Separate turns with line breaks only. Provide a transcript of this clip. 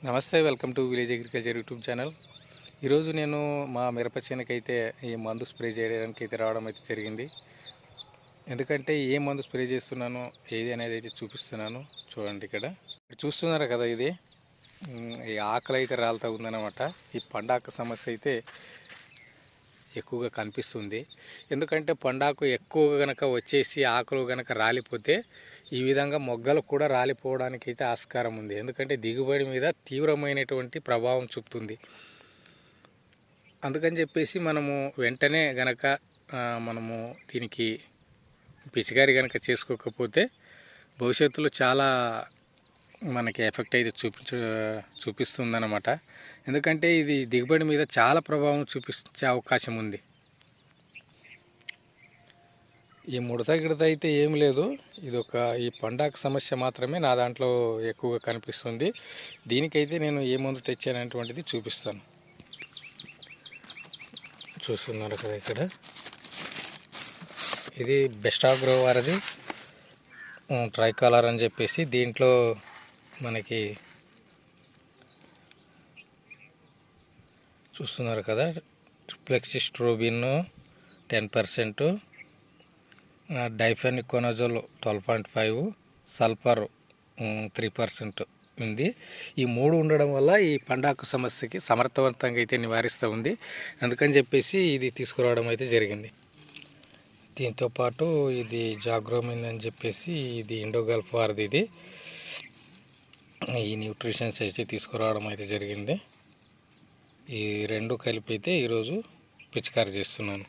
నమస్తే, welcome to village agriculture YouTube channel. ఈరోజు నేను మా మిరప చేనుకైతే ఈ మందు స్ప్రే చేయడానికి అయితే రావడం అయితే జరిగింది. ఎందుకంటే ఏ మందు స్ప్రే చేస్తున్నానో ఏది అనేది అయితే చూపిస్తున్నాను. చూడండి, ఇక్కడ చూస్తున్నారు కదా, ఇది ఈ ఆకలి అయితే రాలుతూ ఉందన్నమాట. ఈ పండాకు సమస్య అయితే ఎక్కువగా కనిపిస్తుంది. ఎందుకంటే పండాకు ఎక్కువగా కనుక వచ్చేసి ఆకులు కనుక రాలిపోతే ఈ విధంగా మొగ్గలు కూడా రాలిపోవడానికి అయితే ఆస్కారం ఉంది. ఎందుకంటే దిగుబడి మీద తీవ్రమైనటువంటి ప్రభావం చూపుతుంది. అందుకని చెప్పేసి మనము వెంటనే గనక మనము దీనికి పిచికారి కనుక చేసుకోకపోతే భవిష్యత్తులో చాలా మనకి ఎఫెక్ట్ అయితే చూపిస్తుందన్నమాట. ఎందుకంటే ఇది దిగుబడి మీద చాలా ప్రభావం చూపించే అవకాశం ఉంది. ఈ ముడత గిడత అయితే ఏమి లేదు, ఇది ఈ పండాకు సమస్య మాత్రమే నా దాంట్లో ఎక్కువగా కనిపిస్తుంది. దీనికైతే నేను ఏ మందు తెచ్చానటువంటిది చూపిస్తాను. చూస్తున్నారు కదా, ఇక్కడ ఇది బెస్ట్ ఆగ్రో వారిది ట్రైకాలర్ అని చెప్పేసి, దీంట్లో మనకి చూస్తున్నారు కదా, ఫ్లెక్సిస్ట్రోబిన్ 10%, డైఫెనికోనజోల్ 12.5, సల్ఫర్ 3% ఉంది. ఈ మూడు ఉండడం వల్ల ఈ పండాకు సమస్యకి సమర్థవంతంగా అయితే నివారిస్తూ ఉంది. అందుకని చెప్పేసి ఇది తీసుకురావడం అయితే జరిగింది. దీంతోపాటు ఇది జాగ్రోమిన్ అని చెప్పేసి, ఇది ఇండోగల్ఫ్ వారిది, ఇది ఈ న్యూట్రిషన్స్ అయితే తీసుకురావడం అయితే జరిగింది. ఈ రెండు కలిపి అయితే ఈరోజు పిచికారి చేస్తున్నాను.